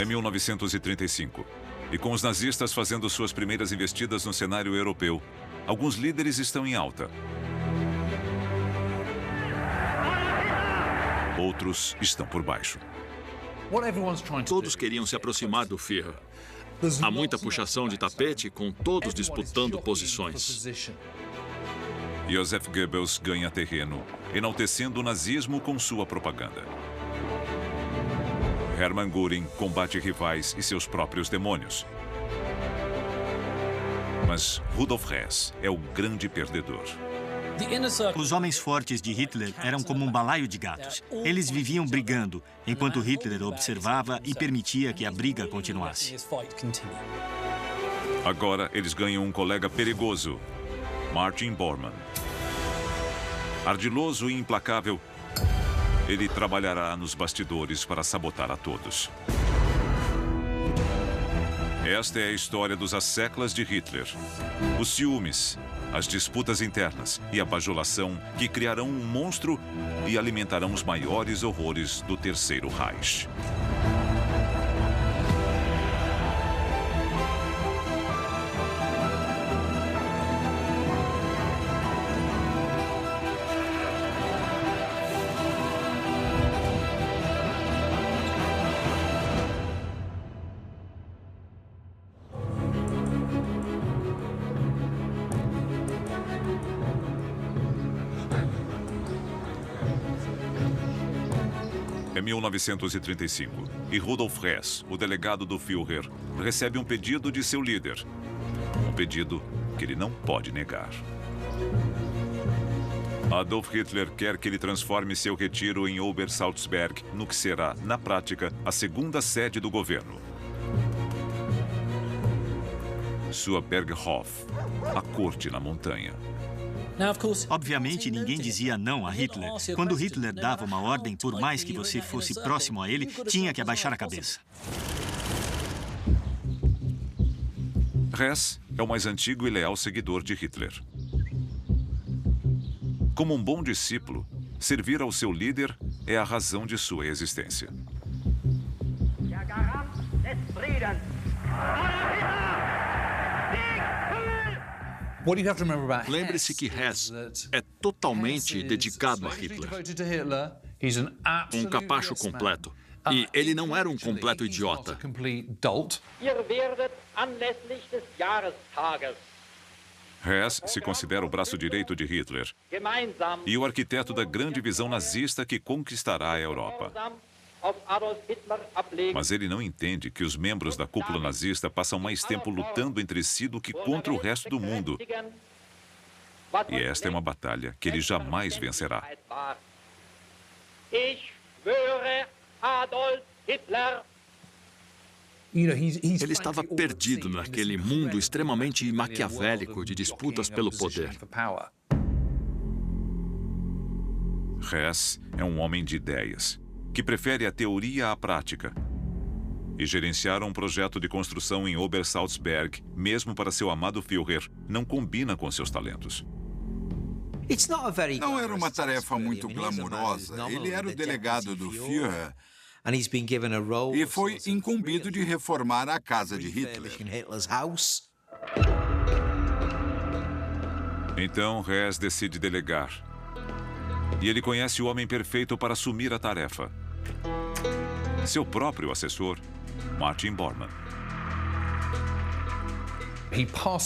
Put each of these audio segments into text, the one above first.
É 1935. E com os nazistas fazendo suas primeiras investidas no cenário europeu, alguns líderes estão em alta. Outros estão por baixo. Todos queriam se aproximar do Führer. Há muita puxação de tapete, com todos disputando posições. Joseph Goebbels ganha terreno, enaltecendo o nazismo com sua propaganda. Hermann Göring combate rivais e seus próprios demônios. Mas Rudolf Hess é o grande perdedor. Os homens fortes de Hitler eram como um balaio de gatos. Eles viviam brigando, enquanto Hitler observava e permitia que a briga continuasse. Agora eles ganham um colega perigoso, Martin Bormann. Ardiloso e implacável, ele trabalhará nos bastidores para sabotar a todos. Esta é a história dos asseclas de Hitler. Os ciúmes, as disputas internas e a bajulação que criarão um monstro e alimentarão os maiores horrores do Terceiro Reich. É 1935 e Rudolf Hess, o delegado do Führer, recebe um pedido de seu líder. Um pedido que ele não pode negar. Adolf Hitler quer que ele transforme seu retiro em Obersalzberg no que será, na prática, a segunda sede do governo. Sua Berghof, a corte na montanha. Obviamente, ninguém dizia não a Hitler. Quando Hitler dava uma ordem, por mais que você fosse próximo a ele, tinha que abaixar a cabeça. Hess é o mais antigo e leal seguidor de Hitler. Como um bom discípulo, servir ao seu líder é a razão de sua existência. Lembre-se que Hess é totalmente dedicado a Hitler. Um capacho completo. E ele não era um completo idiota. Hess se considera o braço direito de Hitler e o arquiteto da grande visão nazista que conquistará a Europa. Mas ele não entende que os membros da cúpula nazista passam mais tempo lutando entre si do que contra o resto do mundo. E esta é uma batalha que ele jamais vencerá. Ele estava perdido naquele mundo extremamente maquiavélico de disputas pelo poder. Hess é um homem de ideias, que prefere a teoria à prática. E gerenciar um projeto de construção em Obersalzberg, mesmo para seu amado Führer, não combina com seus talentos. Não era uma tarefa muito glamurosa. Ele era o delegado do Führer e foi incumbido de reformar a casa de Hitler. Então Hess decide delegar. E ele conhece o homem perfeito para assumir a tarefa. Seu próprio assessor, Martin Bormann.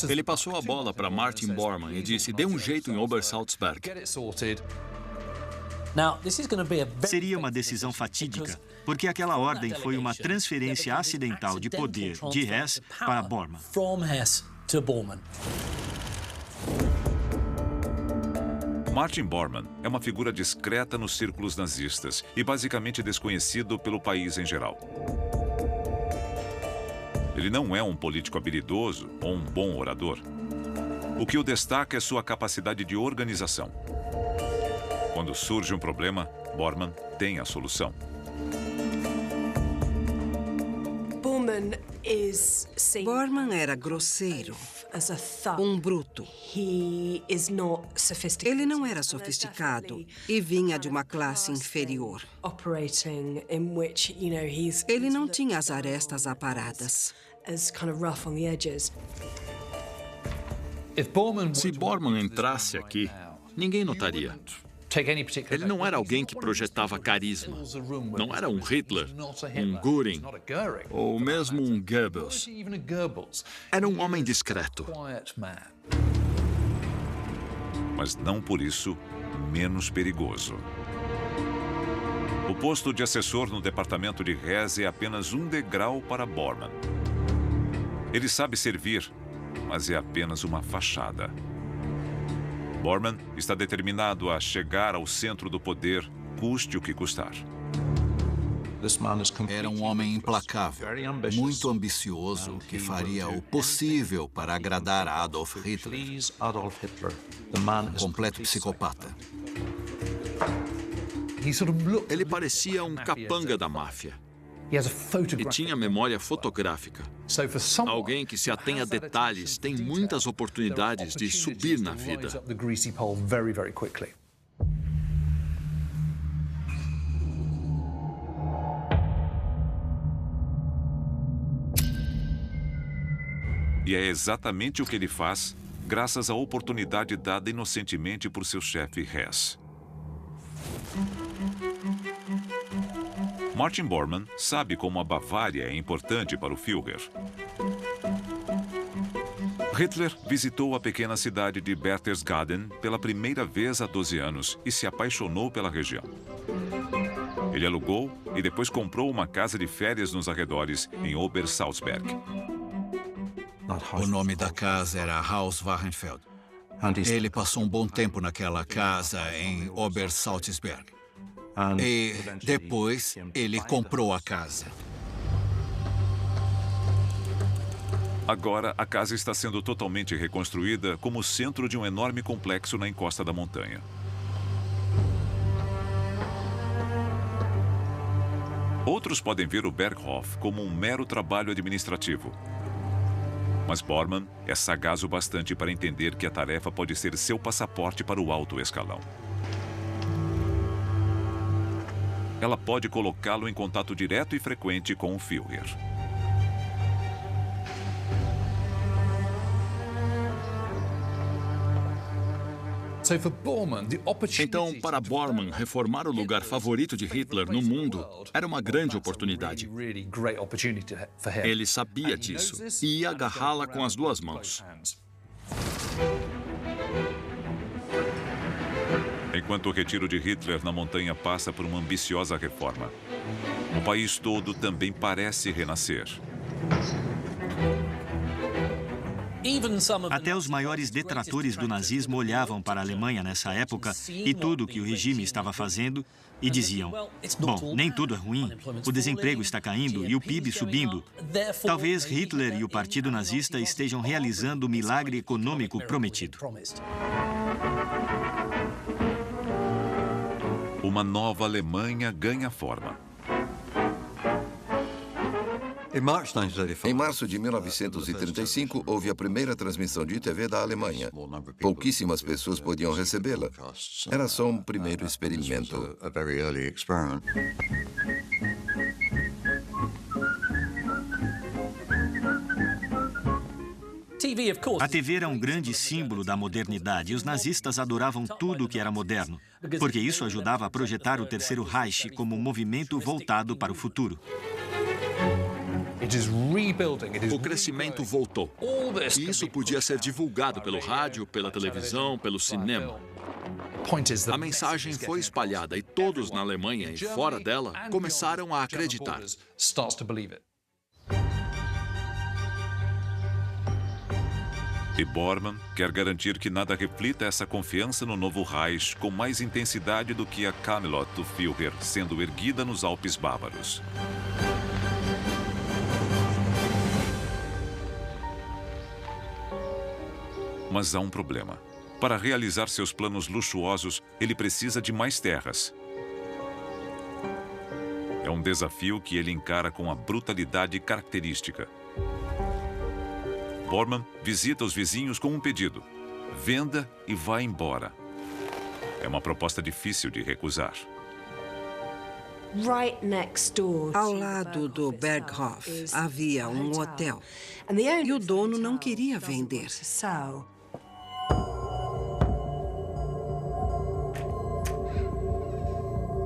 Ele passou a bola para Martin Bormann e disse: dê um jeito em Obersalzberg. Seria uma decisão fatídica, porque aquela ordem foi uma transferência acidental de poder de Hess para Bormann. Martin Bormann é uma figura discreta nos círculos nazistas e basicamente desconhecido pelo país em geral. Ele não é um político habilidoso ou um bom orador. O que o destaca é sua capacidade de organização. Quando surge um problema, Bormann tem a solução. Bormann era grosseiro, um bruto. Ele não era sofisticado e vinha de uma classe inferior. Ele não tinha as arestas aparadas. Se Bormann entrasse aqui, ninguém notaria. Ele não era alguém que projetava carisma. Não era um Hitler, um Göring ou mesmo um Goebbels. Era um homem discreto. Mas não por isso menos perigoso. O posto de assessor no departamento de Hess é apenas um degrau para Bormann. Ele sabe servir, mas é apenas uma fachada. Bormann está determinado a chegar ao centro do poder, custe o que custar. Era um homem implacável, muito ambicioso, que faria o possível para agradar a Adolf Hitler. Um completo psicopata. Ele parecia um capanga da máfia. E tinha memória fotográfica. Alguém que se atém a detalhes tem muitas oportunidades de subir na vida. E é exatamente o que ele faz, graças à oportunidade dada inocentemente por seu chefe Hess. Martin Bormann sabe como a Bavária é importante para o Führer. Hitler visitou a pequena cidade de Berchtesgaden pela primeira vez há 12 anos e se apaixonou pela região. Ele alugou e depois comprou uma casa de férias nos arredores, em Obersalzberg. O nome da casa era Haus Wachenfeld. Ele passou um bom tempo naquela casa em Obersalzberg. E depois ele comprou a casa. Agora, a casa está sendo totalmente reconstruída como centro de um enorme complexo na encosta da montanha. Outros podem ver o Berghof como um mero trabalho administrativo. Mas Bormann é sagaz o bastante para entender que a tarefa pode ser seu passaporte para o alto escalão. Ela pode colocá-lo em contato direto e frequente com o Führer. Então, para Bormann, reformar o lugar favorito de Hitler no mundo era uma grande oportunidade. Ele sabia disso e ia agarrá-la com as duas mãos. Enquanto o retiro de Hitler na montanha passa por uma ambiciosa reforma, o país todo também parece renascer. Até os maiores detratores do nazismo olhavam para a Alemanha nessa época e tudo o que o regime estava fazendo e diziam: bom, nem tudo é ruim, o desemprego está caindo e o PIB subindo. Talvez Hitler e o Partido Nazista estejam realizando o milagre econômico prometido. Uma nova Alemanha ganha forma. Em março de 1935, houve a primeira transmissão de TV da Alemanha. Pouquíssimas pessoas podiam recebê-la. Era só um primeiro experimento. A TV era um grande símbolo da modernidade e os nazistas adoravam tudo que era moderno, porque isso ajudava a projetar o Terceiro Reich como um movimento voltado para o futuro. O crescimento voltou. E isso podia ser divulgado pelo rádio, pela televisão, pelo cinema. A mensagem foi espalhada e todos na Alemanha e fora dela começaram a acreditar. E Bormann quer garantir que nada reflita essa confiança no novo Reich com mais intensidade do que a Camelot do Führer sendo erguida nos Alpes bávaros. Mas há um problema. Para realizar seus planos luxuosos, ele precisa de mais terras. É um desafio que ele encara com a brutalidade característica. Bormann visita os vizinhos com um pedido: venda e vá embora. É uma proposta difícil de recusar. Ao lado do Berghof havia um hotel e o dono não queria vender.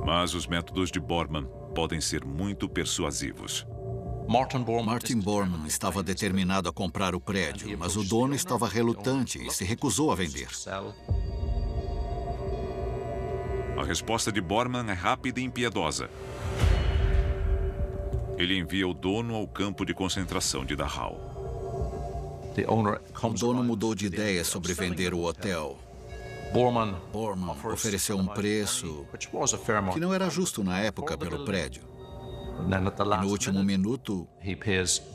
Mas os métodos de Bormann podem ser muito persuasivos. Martin Bormann estava determinado a comprar o prédio, mas o dono estava relutante e se recusou a vender. A resposta de Bormann é rápida e impiedosa. Ele envia o dono ao campo de concentração de Dachau. O dono mudou de ideia sobre vender o hotel. Bormann ofereceu um preço que não era justo na época pelo prédio. E no último minuto,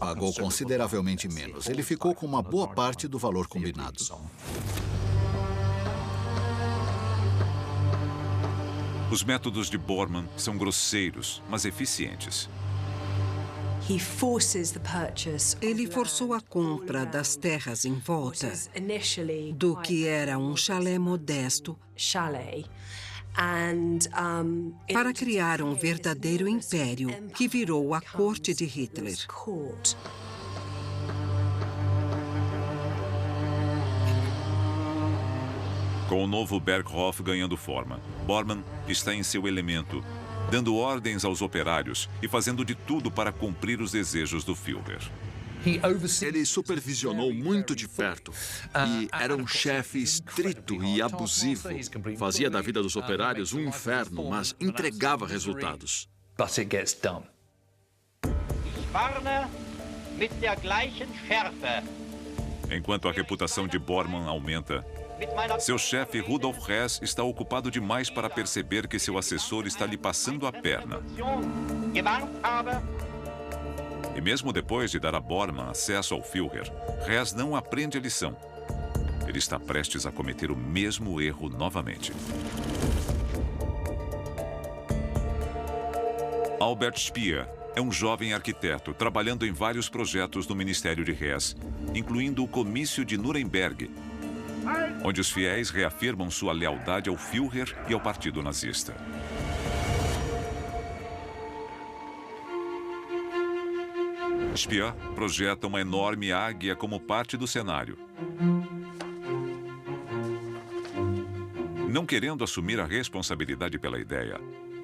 pagou consideravelmente menos. Ele ficou com uma boa parte do valor combinado. Os métodos de Bormann são grosseiros, mas eficientes. Ele forçou a compra das terras em volta do que era um chalé modesto para criar um verdadeiro império que virou a corte de Hitler. Com o novo Berghof ganhando forma, Bormann está em seu elemento, dando ordens aos operários e fazendo de tudo para cumprir os desejos do Führer. Ele supervisionou muito de perto e era um chefe estrito e abusivo. Fazia da vida dos operários um inferno, mas entregava resultados. Enquanto a reputação de Bormann aumenta, seu chefe Rudolf Hess está ocupado demais para perceber que seu assessor está lhe passando a perna. E mesmo depois de dar a Bormann acesso ao Führer, Hess não aprende a lição. Ele está prestes a cometer o mesmo erro novamente. Albert Speer é um jovem arquiteto trabalhando em vários projetos do Ministério de Hess, incluindo o Comício de Nuremberg, onde os fiéis reafirmam sua lealdade ao Führer e ao Partido Nazista. Speer projeta uma enorme águia como parte do cenário. Não querendo assumir a responsabilidade pela ideia,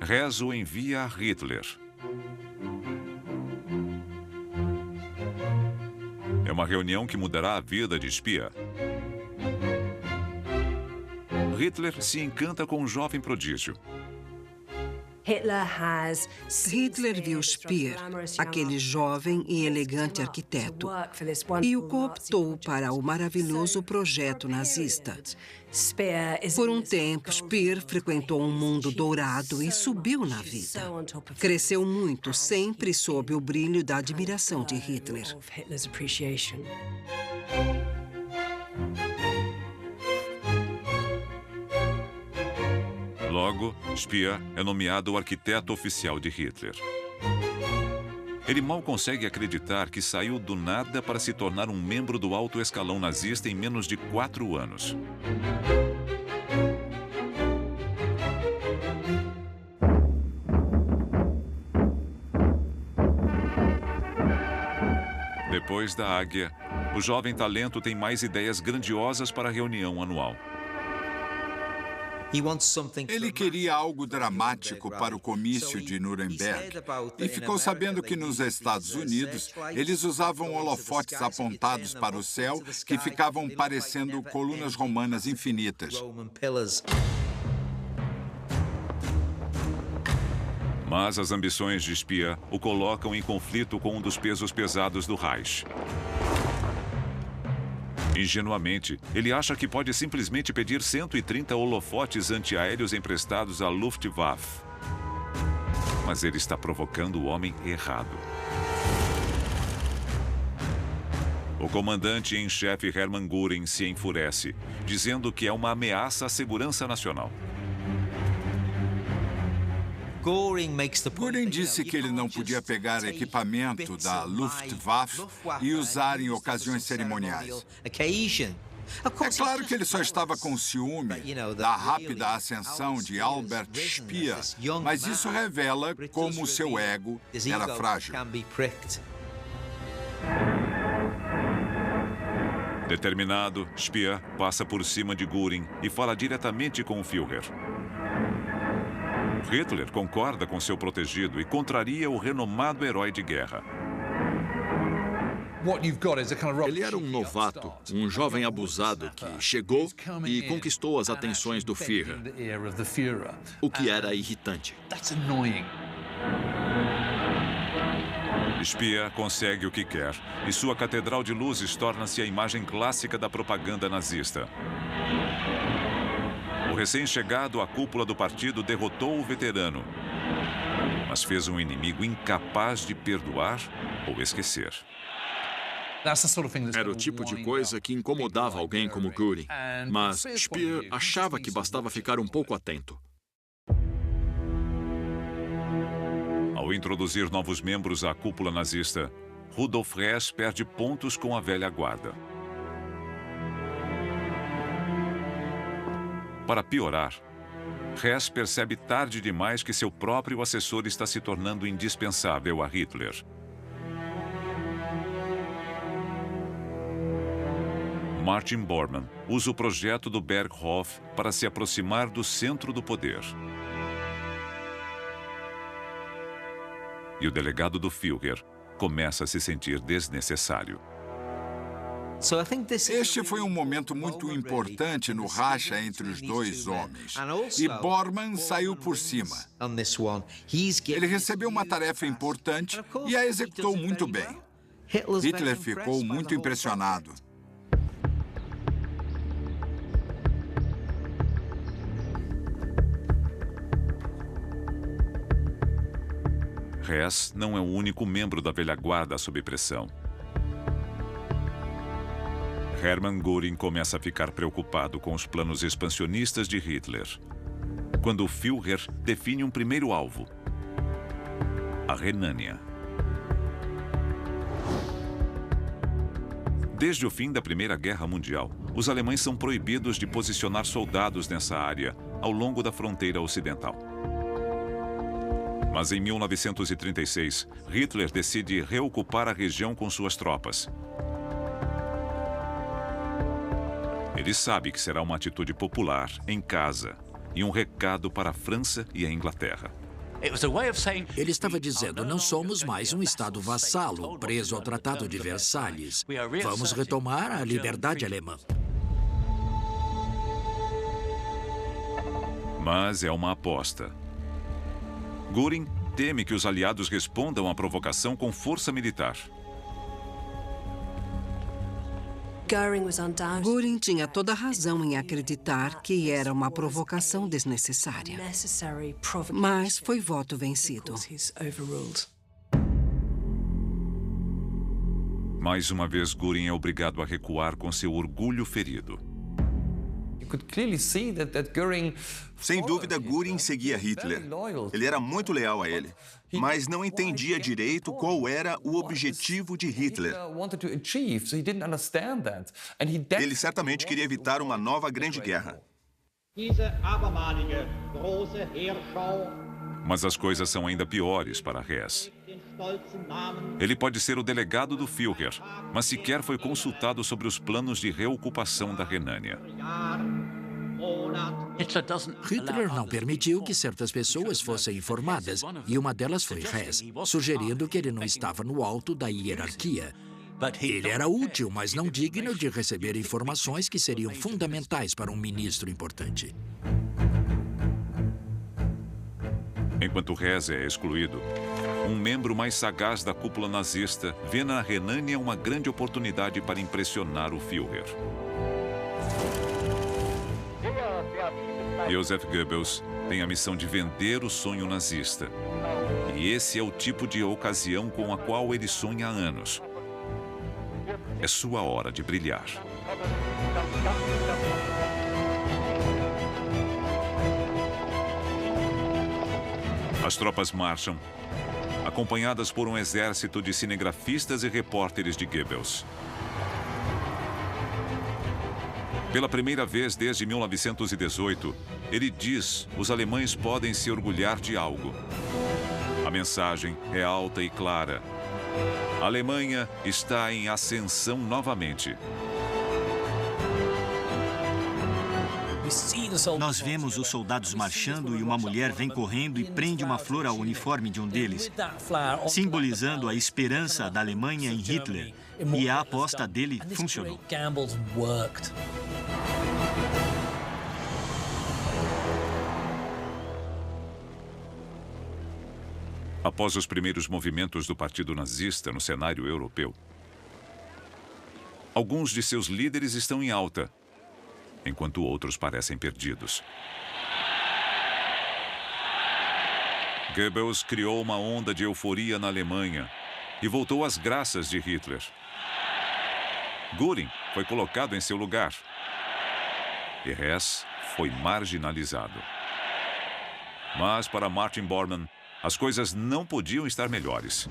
Hess o envia a Hitler. É uma reunião que mudará a vida de Speer. Hitler se encanta com um jovem prodígio. Hitler viu Speer, aquele jovem e elegante arquiteto, e o cooptou para o maravilhoso projeto nazista. Por um tempo, Speer frequentou um mundo dourado e subiu na vida. Cresceu muito, sempre sob o brilho da admiração de Hitler. Logo, Speer é nomeado o arquiteto oficial de Hitler. Ele mal consegue acreditar que saiu do nada para se tornar um membro do alto escalão nazista em menos de 4 anos. Depois da águia, o jovem talento tem mais ideias grandiosas para a reunião anual. Ele queria algo dramático para o comício de Nuremberg e ficou sabendo que nos Estados Unidos eles usavam holofotes apontados para o céu que ficavam parecendo colunas romanas infinitas. Mas as ambições de Speer o colocam em conflito com um dos pesos pesados do Reich. Ingenuamente, ele acha que pode simplesmente pedir 130 holofotes antiaéreos emprestados à Luftwaffe. Mas ele está provocando o homem errado. O comandante em chefe Hermann Göring se enfurece, dizendo que é uma ameaça à segurança nacional. Göring disse que ele não podia pegar equipamento da Luftwaffe e usar em ocasiões cerimoniais. É claro que ele só estava com ciúme da rápida ascensão de Albert Speer, mas isso revela como seu ego era frágil. Determinado, Speer passa por cima de Göring e fala diretamente com o Führer. Hitler concorda com seu protegido e contraria o renomado herói de guerra. Ele era um novato, um jovem abusado que chegou e conquistou as atenções do Führer, o que era irritante. Speer consegue o que quer e sua catedral de luzes torna-se a imagem clássica da propaganda nazista. O recém-chegado à cúpula do partido derrotou o veterano, mas fez um inimigo incapaz de perdoar ou esquecer. Era o tipo de coisa que incomodava alguém como Göring, mas Speer achava que bastava ficar um pouco atento. Ao introduzir novos membros à cúpula nazista, Rudolf Hess perde pontos com a velha guarda. Para piorar, Hess percebe tarde demais que seu próprio assessor está se tornando indispensável a Hitler. Martin Bormann usa o projeto do Berghof para se aproximar do centro do poder. E o delegado do Führer começa a se sentir desnecessário. Este foi um momento muito importante no racha entre os dois homens. E Bormann saiu por cima. Ele recebeu uma tarefa importante e a executou muito bem. Hitler ficou muito impressionado. Hess não é o único membro da velha guarda sob pressão. Hermann Göring começa a ficar preocupado com os planos expansionistas de Hitler, quando o Führer define um primeiro alvo: a Renânia. Desde o fim da Primeira Guerra Mundial, os alemães são proibidos de posicionar soldados nessa área ao longo da fronteira ocidental. Mas em 1936, Hitler decide reocupar a região com suas tropas. Ele sabe que será uma atitude popular, em casa, e um recado para a França e a Inglaterra. Ele estava dizendo, não somos mais um Estado vassalo, preso ao Tratado de Versalhes. Vamos retomar a liberdade alemã. Mas é uma aposta. Göring teme que os aliados respondam à provocação com força militar. Göring tinha toda a razão em acreditar que era uma provocação desnecessária. Mas foi voto vencido. Mais uma vez, Göring é obrigado a recuar com seu orgulho ferido. Sem dúvida, Göring seguia Hitler. Ele era muito leal a ele, mas não entendia direito qual era o objetivo de Hitler. Ele certamente queria evitar uma nova grande guerra. Mas as coisas são ainda piores para Hess. Ele pode ser o delegado do Führer, mas sequer foi consultado sobre os planos de reocupação da Renânia. Hitler não permitiu que certas pessoas fossem informadas, e uma delas foi Hess, sugerindo que ele não estava no alto da hierarquia. Ele era útil, mas não digno de receber informações que seriam fundamentais para um ministro importante. Enquanto Hess é excluído, um membro mais sagaz da cúpula nazista vê na Renânia uma grande oportunidade para impressionar o Führer. Joseph Goebbels tem a missão de vender o sonho nazista. E esse é o tipo de ocasião com a qual ele sonha há anos. É sua hora de brilhar. As tropas marcham, acompanhadas por um exército de cinegrafistas e repórteres de Goebbels. Pela primeira vez desde 1918, ele diz: os alemães podem se orgulhar de algo. A mensagem é alta e clara. A Alemanha está em ascensão novamente. Nós vemos os soldados marchando e uma mulher vem correndo e prende uma flor ao uniforme de um deles, simbolizando a esperança da Alemanha em Hitler. E a aposta dele funcionou. Após os primeiros movimentos do Partido Nazista no cenário europeu, alguns de seus líderes estão em alta, enquanto outros parecem perdidos. Goebbels criou uma onda de euforia na Alemanha e voltou às graças de Hitler. Göring foi colocado em seu lugar e Hess foi marginalizado. Mas para Martin Bormann, as coisas não podiam estar melhores.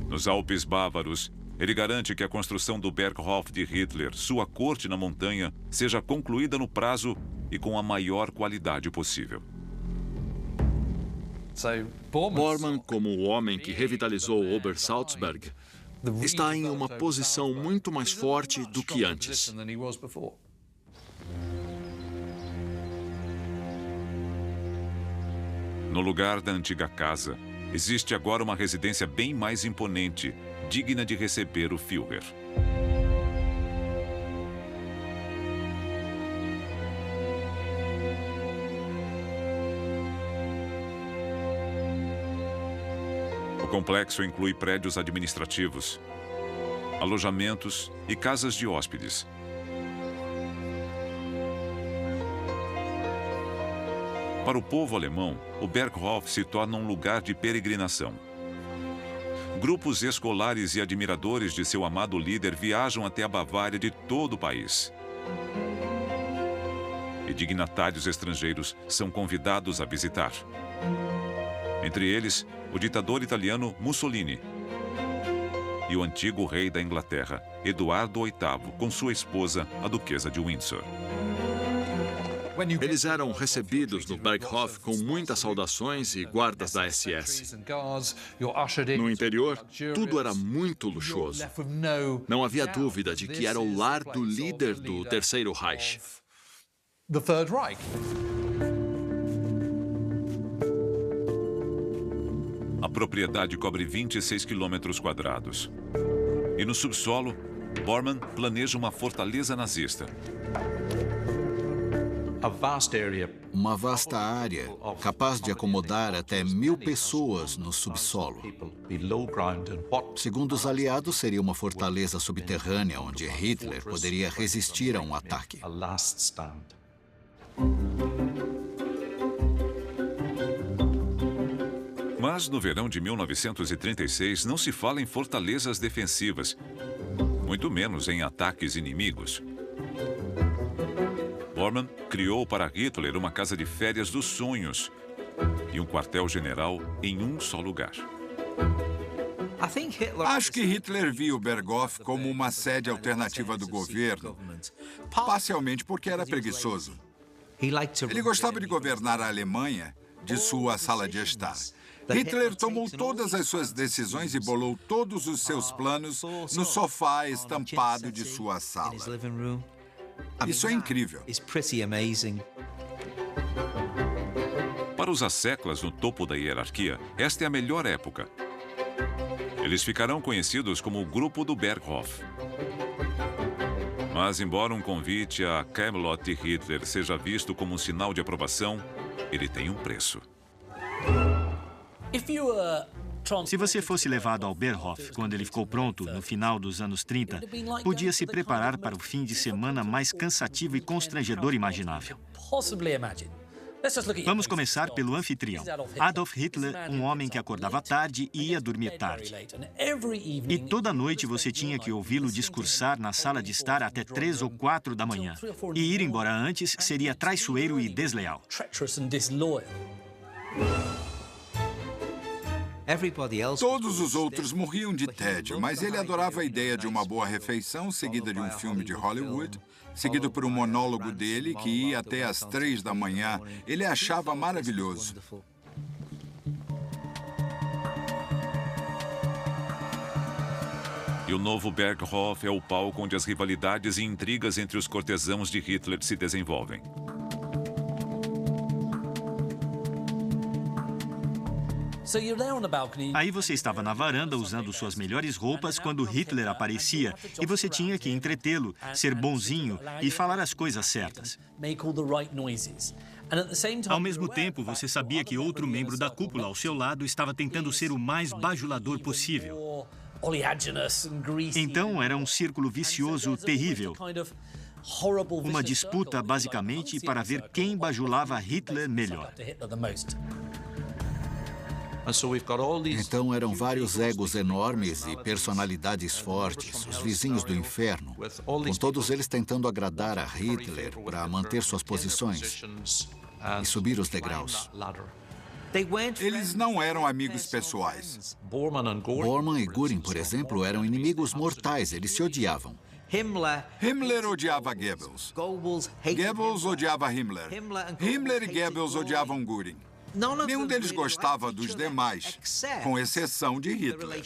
Nos Alpes bávaros, ele garante que a construção do Berghof de Hitler, sua corte na montanha, seja concluída no prazo e com a maior qualidade possível. Bormann, como o homem que revitalizou Obersalzberg, está em uma posição muito mais forte do que antes. No lugar da antiga casa, existe agora uma residência bem mais imponente, digna de receber o Führer. O complexo inclui prédios administrativos, alojamentos e casas de hóspedes. Para o povo alemão, o Berghof se torna um lugar de peregrinação. Grupos escolares e admiradores de seu amado líder viajam até a Bavária de todo o país. E dignatários estrangeiros são convidados a visitar. Entre eles, o ditador italiano Mussolini e o antigo rei da Inglaterra, Eduardo VIII, com sua esposa, a duquesa de Windsor. Eles eram recebidos no Berghof com muitas saudações e guardas da SS. No interior, tudo era muito luxuoso. Não havia dúvida de que era o lar do líder do Terceiro Reich. A propriedade cobre 26 quilômetros quadrados. E no subsolo, Bormann planeja uma fortaleza nazista. Uma vasta área capaz de acomodar até 1000 pessoas no subsolo. Segundo os aliados, seria uma fortaleza subterrânea onde Hitler poderia resistir a um ataque. Mas no verão de 1936 não se fala em fortalezas defensivas, muito menos em ataques inimigos. Bormann criou para Hitler uma casa de férias dos sonhos e um quartel-general em um só lugar. Acho que Hitler viu Berghof como uma sede alternativa do governo, parcialmente porque era preguiçoso. Ele gostava de governar a Alemanha de sua sala de estar. Hitler tomou todas as suas decisões e bolou todos os seus planos no sofá estampado de sua sala. Isso é incrível. Para os asseclas no topo da hierarquia, esta é a melhor época. Eles ficarão conhecidos como o Grupo do Berghof. Mas, embora um convite a Camelot de Hitler seja visto como um sinal de aprovação, ele tem um preço. Se você fosse levado ao Berghof quando ele ficou pronto, no final dos anos 30, podia se preparar para o fim de semana mais cansativo e constrangedor imaginável. Vamos começar pelo anfitrião. Adolf Hitler, um homem que acordava tarde e ia dormir tarde. E toda noite você tinha que ouvi-lo discursar na sala de estar até 3 ou 4 da manhã. E ir embora antes seria traiçoeiro e desleal. Todos os outros morriam de tédio, mas ele adorava a ideia de uma boa refeição, seguida de um filme de Hollywood, seguido por um monólogo dele que ia até às 3 da manhã. Ele achava maravilhoso. E o novo Berghof é o palco onde as rivalidades e intrigas entre os cortesãos de Hitler se desenvolvem. Aí você estava na varanda usando suas melhores roupas quando Hitler aparecia e você tinha que entretê-lo, ser bonzinho e falar as coisas certas. Ao mesmo tempo, você sabia que outro membro da cúpula ao seu lado estava tentando ser o mais bajulador possível. Então, era um círculo vicioso terrível. Uma disputa, basicamente, para ver quem bajulava Hitler melhor. Então eram vários egos enormes e personalidades fortes, os vizinhos do inferno, com todos eles tentando agradar a Hitler para manter suas posições e subir os degraus. Eles não eram amigos pessoais. Bormann e Göring, por exemplo, eram inimigos mortais, eles se odiavam. Himmler odiava Goebbels. Goebbels odiava Himmler. Himmler e Goebbels odiavam Göring. Nenhum deles gostava dos demais, com exceção de Hitler.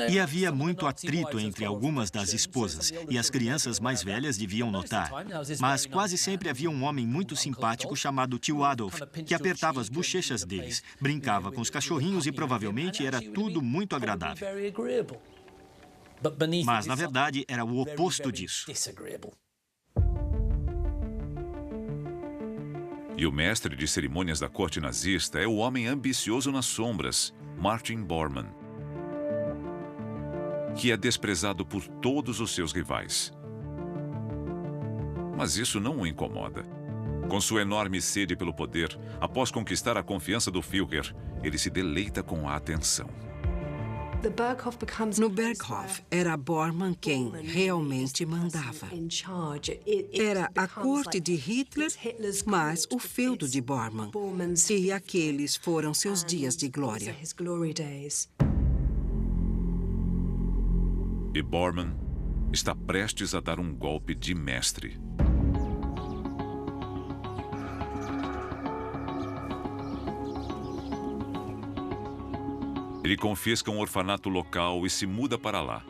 E havia muito atrito entre algumas das esposas, e as crianças mais velhas deviam notar. Mas quase sempre havia um homem muito simpático chamado tio Adolf, que apertava as bochechas deles, brincava com os cachorrinhos e provavelmente era tudo muito agradável. Mas, na verdade, era o oposto disso. E o mestre de cerimônias da corte nazista é o homem ambicioso nas sombras, Martin Bormann, que é desprezado por todos os seus rivais. Mas isso não o incomoda. Com sua enorme sede pelo poder, após conquistar a confiança do Führer, ele se deleita com a atenção. No Berghof, era Bormann quem realmente mandava. Era a corte de Hitler, mas o feudo de Bormann. E aqueles foram seus dias de glória. E Bormann está prestes a dar um golpe de mestre. Ele confisca um orfanato local e se muda para lá.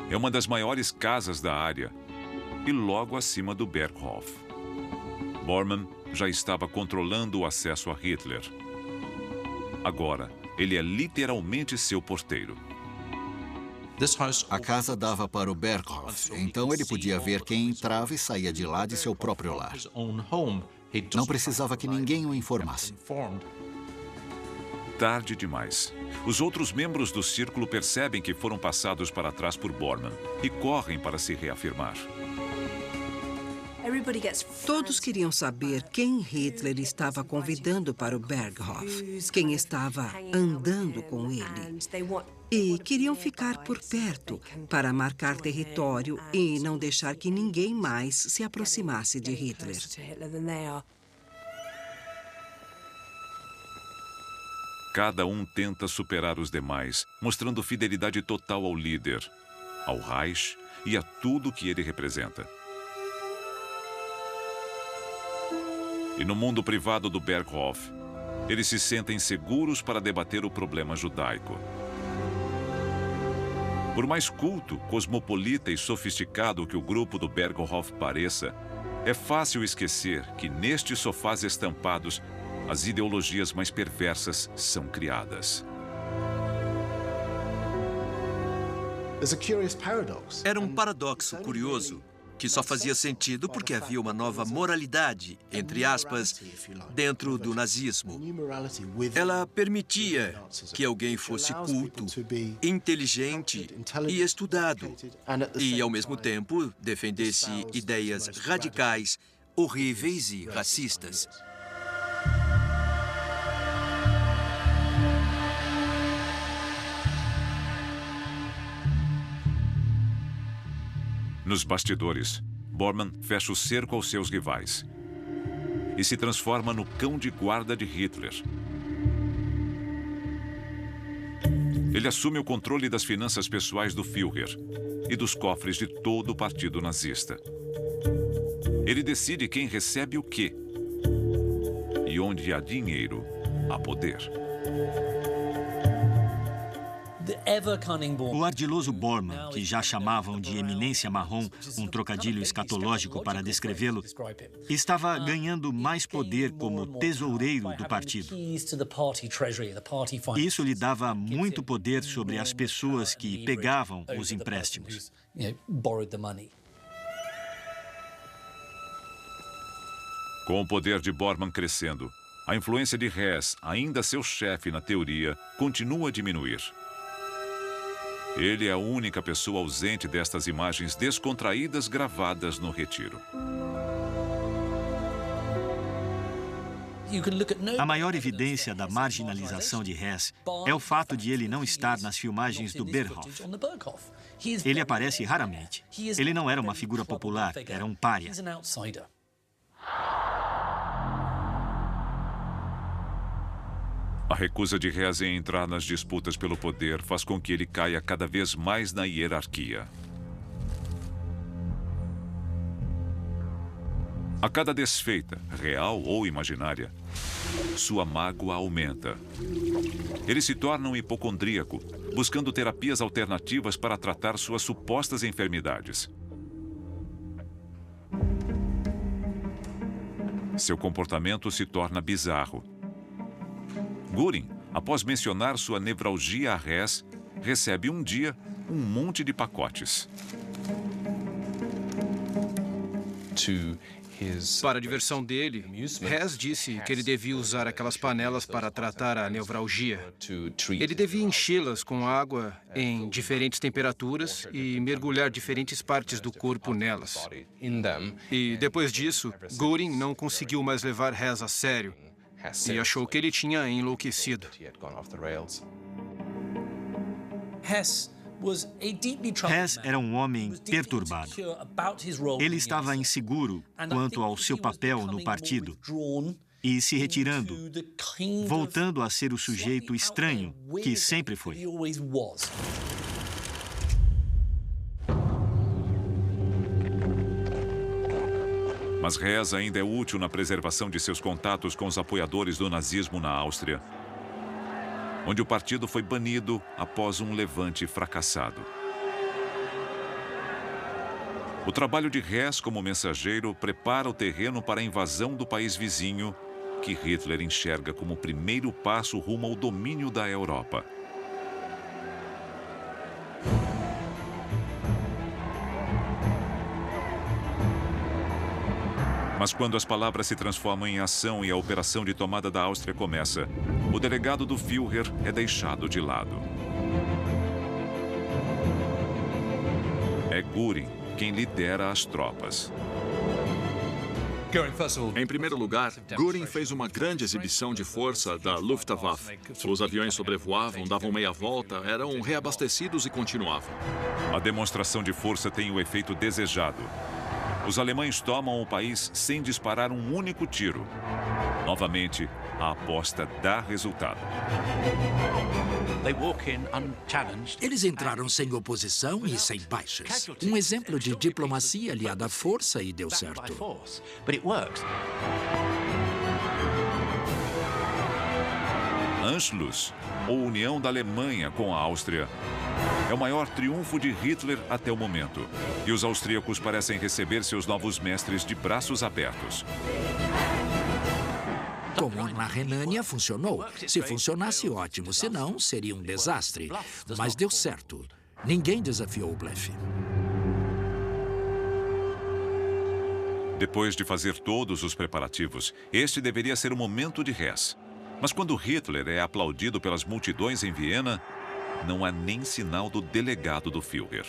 É uma das maiores casas da área e logo acima do Berghof. Bormann já estava controlando o acesso a Hitler. Agora, ele é literalmente seu porteiro. A casa dava para o Berghof, então ele podia ver quem entrava e saía de lá de seu próprio lar. Não precisava que ninguém o informasse. Tarde demais. Os outros membros do círculo percebem que foram passados para trás por Bormann e correm para se reafirmar. Todos queriam saber quem Hitler estava convidando para o Berghof, quem estava andando com ele. E queriam ficar por perto para marcar território e não deixar que ninguém mais se aproximasse de Hitler. Cada um tenta superar os demais, mostrando fidelidade total ao líder, ao Reich e a tudo que ele representa. E no mundo privado do Berghof, eles se sentem seguros para debater o problema judaico. Por mais culto, cosmopolita e sofisticado que o grupo do Berghof pareça, é fácil esquecer que nestes sofás estampados, as ideologias mais perversas são criadas. Era um paradoxo curioso. que só fazia sentido porque havia uma nova moralidade, entre aspas, dentro do nazismo. Ela permitia que alguém fosse culto, inteligente e estudado, e, ao mesmo tempo, defendesse ideias radicais, horríveis e racistas. Nos bastidores, Bormann fecha o cerco aos seus rivais e se transforma no cão de guarda de Hitler. Ele assume o controle das finanças pessoais do Führer e dos cofres de todo o partido nazista. Ele decide quem recebe o quê. E onde há dinheiro, há poder. O ardiloso Bormann, que já chamavam de eminência marrom, um trocadilho escatológico para descrevê-lo, estava ganhando mais poder como tesoureiro do partido. Isso lhe dava muito poder sobre as pessoas que pegavam os empréstimos. Com o poder de Bormann crescendo, a influência de Hess, ainda seu chefe na teoria, continua a diminuir. Ele é a única pessoa ausente destas imagens descontraídas gravadas no retiro. A maior evidência da marginalização de Hess é o fato de ele não estar nas filmagens do Berghof. Ele aparece raramente. Ele não era uma figura popular, era um pária. A recusa de Hess em entrar nas disputas pelo poder faz com que ele caia cada vez mais na hierarquia. A cada desfeita, real ou imaginária, sua mágoa aumenta. Ele se torna um hipocondríaco, buscando terapias alternativas para tratar suas supostas enfermidades. Seu comportamento se torna bizarro. Göring, após mencionar sua nevralgia a Hess, recebe um dia um monte de pacotes. Para a diversão dele, Hess disse que ele devia usar aquelas panelas para tratar a nevralgia. Ele devia enchê-las com água em diferentes temperaturas e mergulhar diferentes partes do corpo nelas. E depois disso, Göring não conseguiu mais levar Hess a sério e achou que ele tinha enlouquecido. Hess era um homem perturbado. Ele estava inseguro quanto ao seu papel no partido e se retirando, voltando a ser o sujeito estranho que sempre foi. Mas Hess ainda é útil na preservação de seus contatos com os apoiadores do nazismo na Áustria, onde o partido foi banido após um levante fracassado. O trabalho de Hess como mensageiro prepara o terreno para a invasão do país vizinho, que Hitler enxerga como o primeiro passo rumo ao domínio da Europa. Mas quando as palavras se transformam em ação e a operação de tomada da Áustria começa, o delegado do Führer é deixado de lado. É Göring quem lidera as tropas. Em primeiro lugar, Göring fez uma grande exibição de força da Luftwaffe. Os aviões sobrevoavam, davam meia volta, eram reabastecidos e continuavam. A demonstração de força tem o efeito desejado. Os alemães tomam o país sem disparar um único tiro. Novamente, a aposta dá resultado. Eles entraram sem oposição e sem baixas. Um exemplo de diplomacia aliada à força e deu certo. Anschluss, ou união da Alemanha com a Áustria, é o maior triunfo de Hitler até o momento. E os austríacos parecem receber seus novos mestres de braços abertos. Como na Renânia, funcionou. Se funcionasse, ótimo. Se não, seria um desastre. Mas deu certo. Ninguém desafiou o blefe. Depois de fazer todos os preparativos, este deveria ser o momento de Hess. Mas quando Hitler é aplaudido pelas multidões em Viena, não há nem sinal do delegado do Führer.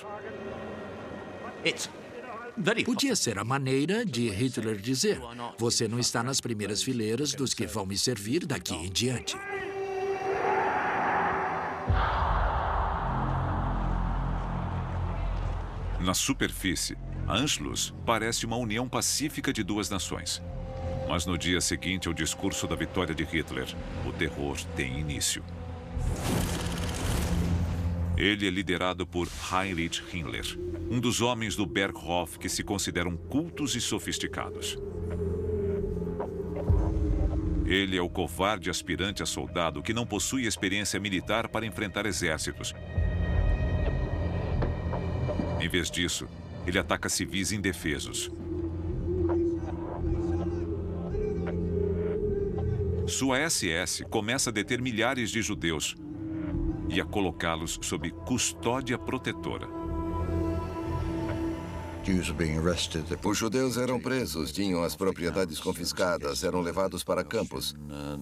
Podia ser a maneira de Hitler dizer: você não está nas primeiras fileiras dos que vão me servir daqui em diante. Na superfície, Anschluss parece uma união pacífica de duas nações. Mas no dia seguinte ao discurso da vitória de Hitler, o terror tem início. Ele é liderado por Heinrich Himmler, um dos homens do Berghof que se consideram cultos e sofisticados. Ele é o covarde aspirante a soldado que não possui experiência militar para enfrentar exércitos. Em vez disso, ele ataca civis indefesos. Sua SS começa a deter milhares de judeus e a colocá-los sob custódia protetora. Os judeus eram presos, tinham as propriedades confiscadas, eram levados para campos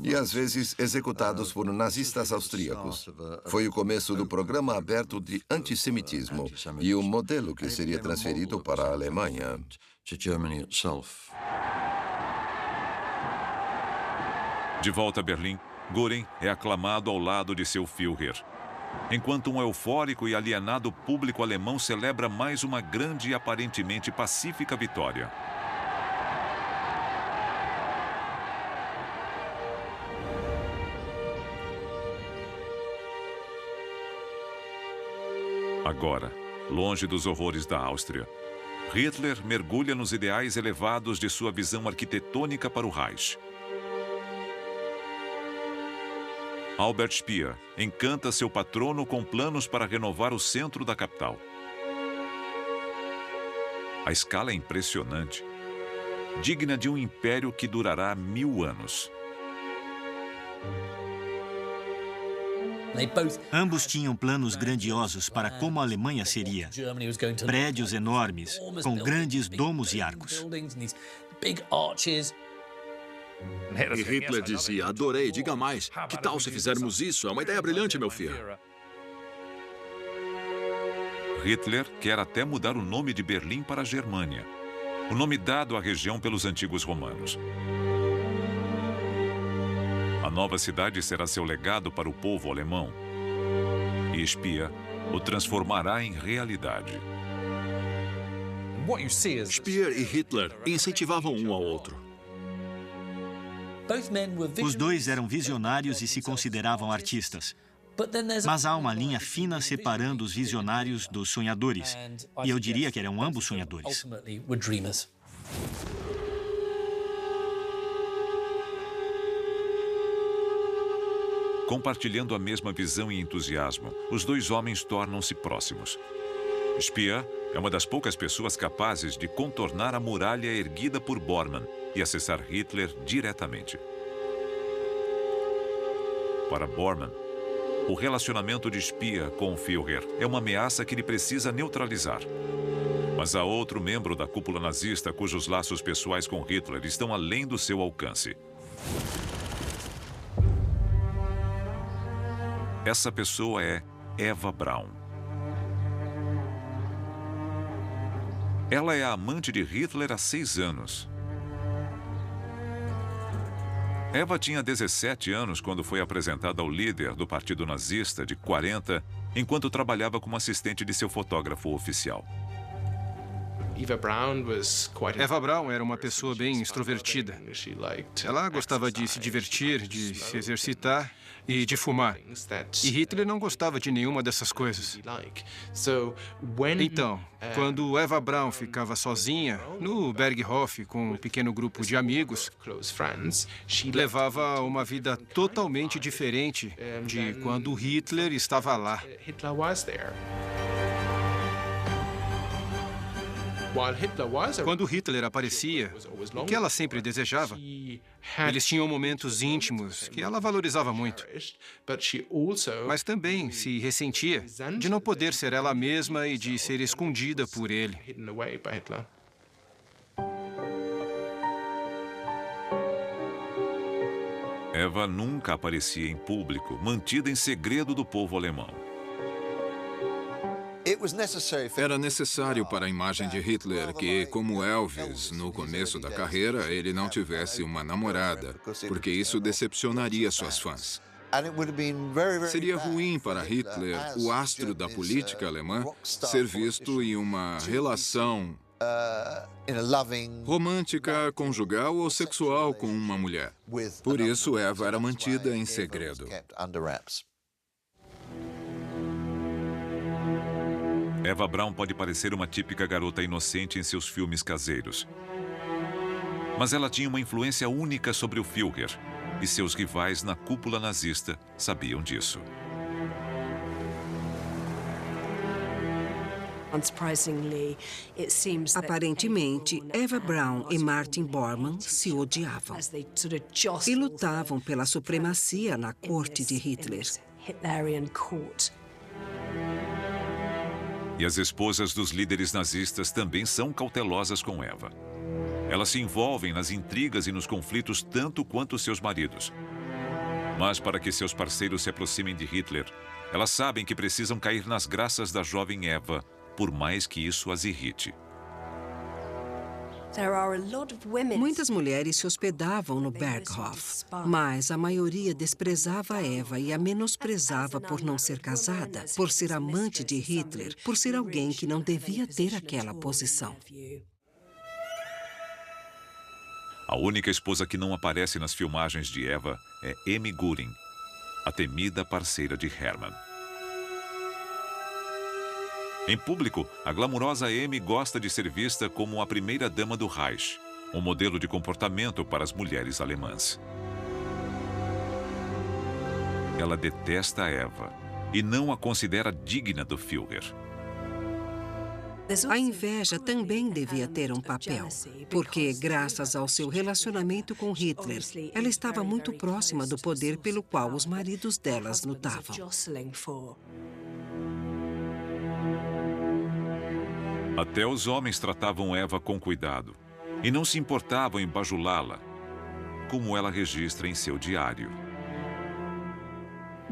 e, às vezes, executados por nazistas austríacos. Foi o começo do programa aberto de antissemitismo e o modelo que seria transferido para a Alemanha. De volta a Berlim, Göring é aclamado ao lado de seu Führer, enquanto um eufórico e alienado público alemão celebra mais uma grande e aparentemente pacífica vitória. Agora, longe dos horrores da Áustria, Hitler mergulha nos ideais elevados de sua visão arquitetônica para o Reich. Albert Speer encanta seu patrono com planos para renovar o centro da capital. A escala é impressionante, digna de um império que durará 1000 anos. Ambos tinham planos grandiosos para como a Alemanha seria. Prédios enormes, com grandes domos e arcos. E Hitler dizia: adorei, diga mais. Que tal se fizermos isso? É uma ideia brilhante, meu filho. Hitler quer até mudar o nome de Berlim para Germânia, o nome dado à região pelos antigos romanos. A nova cidade será seu legado para o povo alemão. E Speer o transformará em realidade. Speer e Hitler incentivavam um ao outro. Os dois eram visionários e se consideravam artistas. Mas há uma linha fina separando os visionários dos sonhadores. E eu diria que eram ambos sonhadores. Compartilhando a mesma visão e entusiasmo, os dois homens tornam-se próximos. Speer é uma das poucas pessoas capazes de contornar a muralha erguida por Bormann e acessar Hitler diretamente. Para Bormann, o relacionamento de Speer com o Führer é uma ameaça que ele precisa neutralizar. Mas há outro membro da cúpula nazista cujos laços pessoais com Hitler estão além do seu alcance. Essa pessoa é Eva Braun. Ela é a amante de Hitler há 6 anos. Eva tinha 17 anos quando foi apresentada ao líder do partido nazista de 40, enquanto trabalhava como assistente de seu fotógrafo oficial. Eva Braun era uma pessoa bem extrovertida. Ela gostava de se divertir, de se exercitar e de fumar. E Hitler não gostava de nenhuma dessas coisas. Então, quando Eva Braun ficava sozinha, no Berghof, com um pequeno grupo de amigos, levava uma vida totalmente diferente de quando Hitler estava lá. Quando Hitler aparecia, o que ela sempre desejava, eles tinham momentos íntimos que ela valorizava muito. Mas também se ressentia de não poder ser ela mesma e de ser escondida por ele. Eva nunca aparecia em público, mantida em segredo do povo alemão. Era necessário para a imagem de Hitler que, como Elvis, no começo da carreira, ele não tivesse uma namorada, porque isso decepcionaria suas fãs. Seria ruim para Hitler, o astro da política alemã, ser visto em uma relação romântica, conjugal ou sexual com uma mulher. Por isso, Eva era mantida em segredo. Eva Braun pode parecer uma típica garota inocente em seus filmes caseiros. Mas ela tinha uma influência única sobre o Führer, e seus rivais na cúpula nazista sabiam disso. Aparentemente, Eva Braun e Martin Bormann se odiavam e lutavam pela supremacia na corte de Hitler. E as esposas dos líderes nazistas também são cautelosas com Eva. Elas se envolvem nas intrigas e nos conflitos tanto quanto seus maridos. Mas para que seus parceiros se aproximem de Hitler, elas sabem que precisam cair nas graças da jovem Eva, por mais que isso as irrite. Muitas mulheres se hospedavam no Berghof, mas a maioria desprezava Eva e a menosprezava por não ser casada, por ser amante de Hitler, por ser alguém que não devia ter aquela posição. A única esposa que não aparece nas filmagens de Eva é Amy Goering, a temida parceira de Hermann. Em público, a glamurosa Amy gosta de ser vista como a primeira-dama do Reich, um modelo de comportamento para as mulheres alemãs. Ela detesta Eva e não a considera digna do Führer. A inveja também devia ter um papel, porque, graças ao seu relacionamento com Hitler, ela estava muito próxima do poder pelo qual os maridos delas lutavam. Até os homens tratavam Eva com cuidado e não se importavam em bajulá-la, como ela registra em seu diário.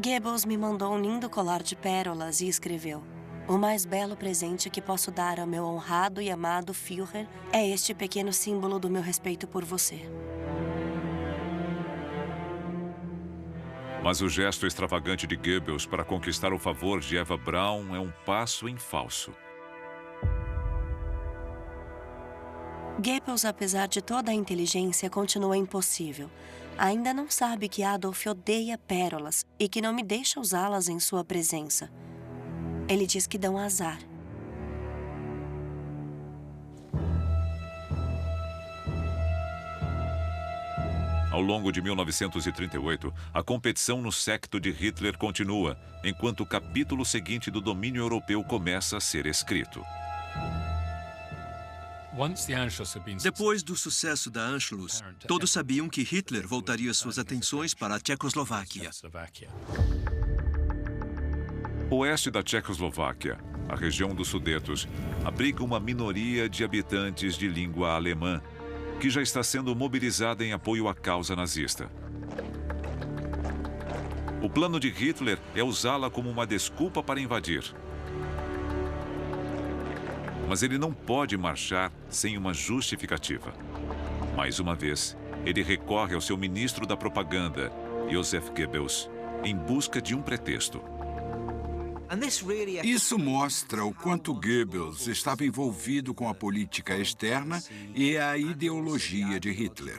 Goebbels me mandou um lindo colar de pérolas e escreveu: "O mais belo presente que posso dar ao meu honrado e amado Führer é este pequeno símbolo do meu respeito por você." Mas o gesto extravagante de Goebbels para conquistar o favor de Eva Braun é um passo em falso. Goebbels, apesar de toda a inteligência, continua impossível. Ainda não sabe que Adolf odeia pérolas e que não me deixa usá-las em sua presença. Ele diz que dão azar. Ao longo de 1938, a competição no séquito de Hitler continua, enquanto o capítulo seguinte do domínio europeu começa a ser escrito. Depois do sucesso da Anschluss, todos sabiam que Hitler voltaria suas atenções para a Tchecoslováquia. O oeste da Tchecoslováquia, a região dos Sudetos, abriga uma minoria de habitantes de língua alemã, que já está sendo mobilizada em apoio à causa nazista. O plano de Hitler é usá-la como uma desculpa para invadir. Mas ele não pode marchar sem uma justificativa. Mais uma vez, ele recorre ao seu ministro da propaganda, Joseph Goebbels, em busca de um pretexto. Isso mostra o quanto Goebbels estava envolvido com a política externa e a ideologia de Hitler.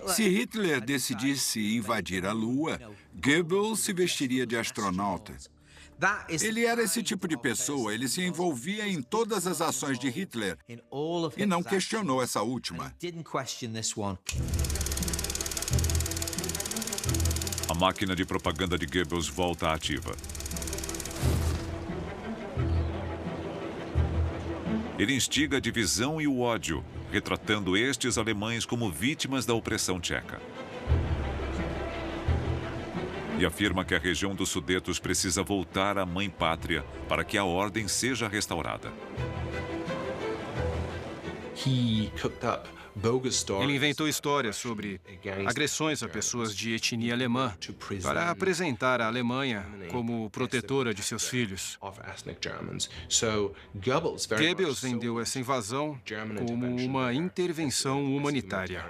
Se Hitler decidisse invadir a Lua, Goebbels se vestiria de astronauta. Ele era esse tipo de pessoa, ele se envolvia em todas as ações de Hitler e não questionou essa última. A máquina de propaganda de Goebbels volta ativa. Ele instiga a divisão e o ódio, retratando estes alemães como vítimas da opressão tcheca. E afirma que a região dos Sudetos precisa voltar à mãe pátria para que a ordem seja restaurada. Ele inventou histórias sobre agressões a pessoas de etnia alemã para apresentar a Alemanha como protetora de seus filhos. Goebbels vendeu essa invasão como uma intervenção humanitária.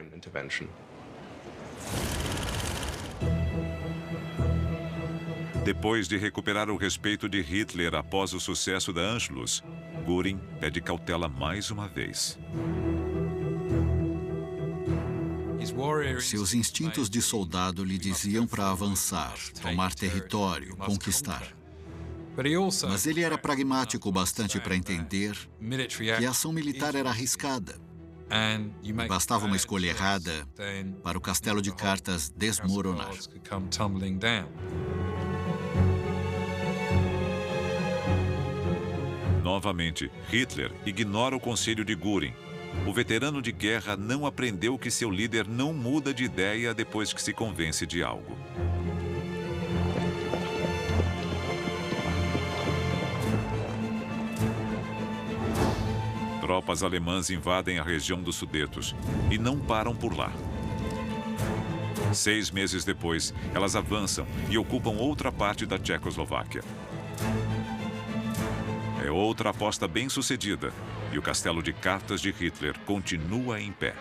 Depois de recuperar o respeito de Hitler após o sucesso da Anschluss, Göring pede cautela mais uma vez. Seus instintos de soldado lhe diziam para avançar, tomar território, conquistar. Mas ele era pragmático o bastante para entender que a ação militar era arriscada. Bastava uma escolha errada para o castelo de cartas desmoronar. Novamente, Hitler ignora o conselho de Göring. O veterano de guerra não aprendeu que seu líder não muda de ideia depois que se convence de algo. Tropas alemãs invadem a região dos Sudetos e não param por lá. 6 meses depois, elas avançam e ocupam outra parte da Tchecoslováquia. É outra aposta bem-sucedida e o castelo de cartas de Hitler continua em pé.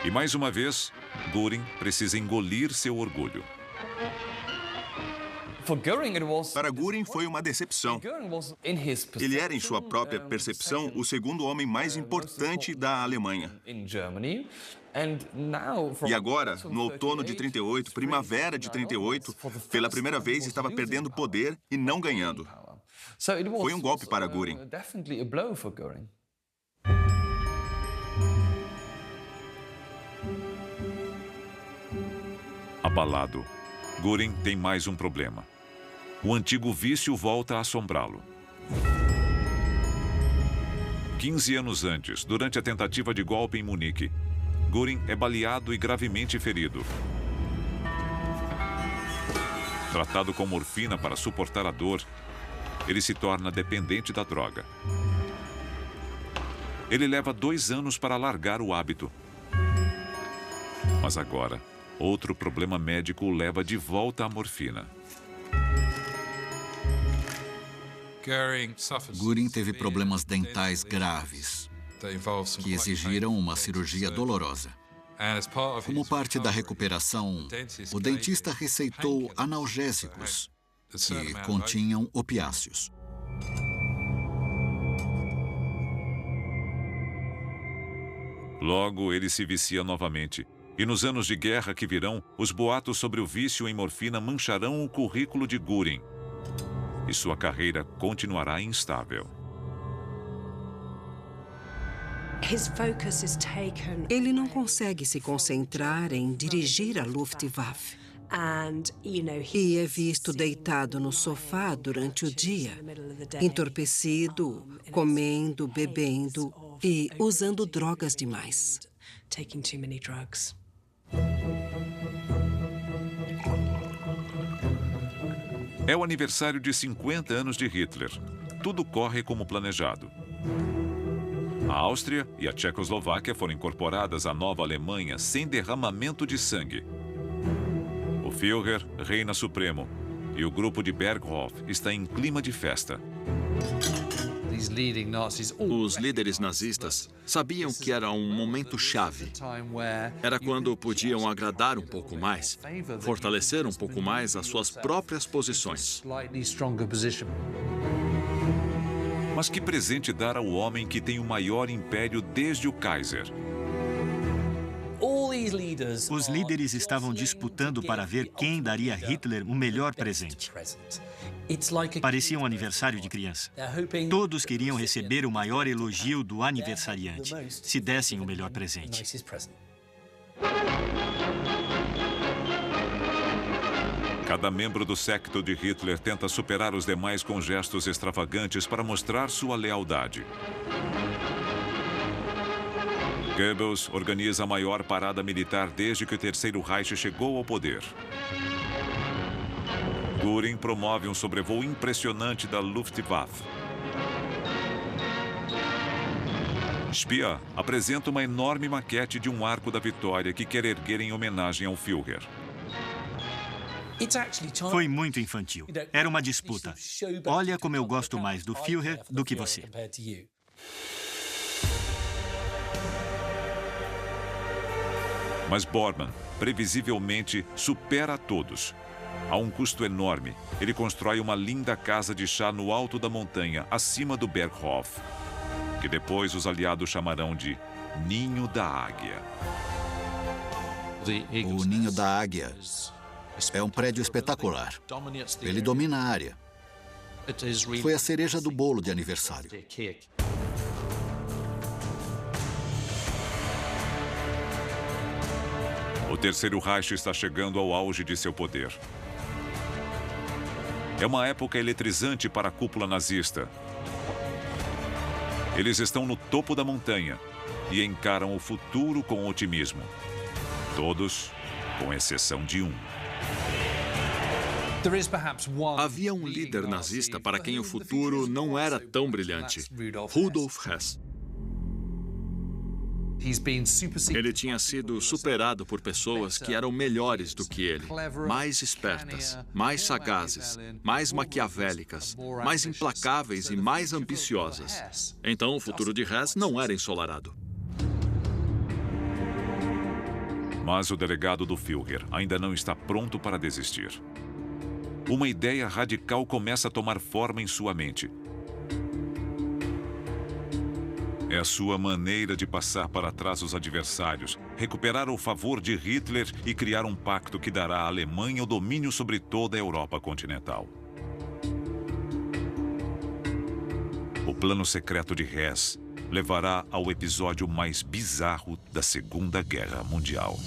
E mais uma vez, Göring precisa engolir seu orgulho. Para Göring foi uma decepção. Ele era, em sua própria percepção, o segundo homem mais importante da Alemanha. E agora, no outono de 38, primavera de 38, pela primeira vez estava perdendo poder e não ganhando. Foi um golpe para Göring. Abalado, Göring tem mais um problema. O antigo vício volta a assombrá-lo. 15 anos antes, durante a tentativa de golpe em Munique, Göring é baleado e gravemente ferido. Tratado com morfina para suportar a dor, ele se torna dependente da droga. Ele leva 2 anos para largar o hábito. Mas agora, outro problema médico o leva de volta à morfina. Göring teve problemas dentais graves, que exigiram uma cirurgia dolorosa. Como parte da recuperação, o dentista receitou analgésicos que continham opiáceos. Logo, ele se vicia novamente. E nos anos de guerra que virão, os boatos sobre o vício em morfina mancharão o currículo de Göring. E sua carreira continuará instável. Ele não consegue se concentrar em dirigir a Luftwaffe. E é visto deitado no sofá durante o dia, entorpecido, comendo, bebendo e usando drogas demais. É o aniversário de 50 anos de Hitler. Tudo corre como planejado. A Áustria e a Tchecoslováquia foram incorporadas à nova Alemanha sem derramamento de sangue. O Führer reina supremo e o grupo de Berghof está em clima de festa. Os líderes nazistas sabiam que era um momento chave. Era quando podiam agradar um pouco mais, fortalecer um pouco mais as suas próprias posições. Mas que presente dar ao homem que tem o maior império desde o Kaiser? Os líderes estavam disputando para ver quem daria a Hitler o melhor presente. Parecia um aniversário de criança. Todos queriam receber o maior elogio do aniversariante, se dessem o melhor presente. Cada membro do séquito de Hitler tenta superar os demais com gestos extravagantes para mostrar sua lealdade. Goebbels organiza a maior parada militar desde que o Terceiro Reich chegou ao poder. Göring promove um sobrevoo impressionante da Luftwaffe. Speer apresenta uma enorme maquete de um arco da vitória que quer erguer em homenagem ao Führer. Foi muito infantil. Era uma disputa. Olha como eu gosto mais do Führer do que você. Mas Bormann, previsivelmente, supera a todos. A um custo enorme, ele constrói uma linda casa de chá no alto da montanha, acima do Berghof, que depois os aliados chamarão de Ninho da Águia. O Ninho da Águia é um prédio espetacular. Ele domina a área. Foi a cereja do bolo de aniversário. O Terceiro Reich está chegando ao auge de seu poder. É uma época eletrizante para a cúpula nazista. Eles estão no topo da montanha e encaram o futuro com otimismo. Todos, com exceção de um. Havia um líder nazista para quem o futuro não era tão brilhante, Rudolf Hess. Ele tinha sido superado por pessoas que eram melhores do que ele, mais espertas, mais sagazes, mais maquiavélicas, mais implacáveis e mais ambiciosas. Então, o futuro de Hess não era ensolarado. Mas o delegado do Führer ainda não está pronto para desistir. Uma ideia radical começa a tomar forma em sua mente. É a sua maneira de passar para trás os adversários, recuperar o favor de Hitler e criar um pacto que dará à Alemanha o domínio sobre toda a Europa continental. O plano secreto de Hess levará ao episódio mais bizarro da Segunda Guerra Mundial.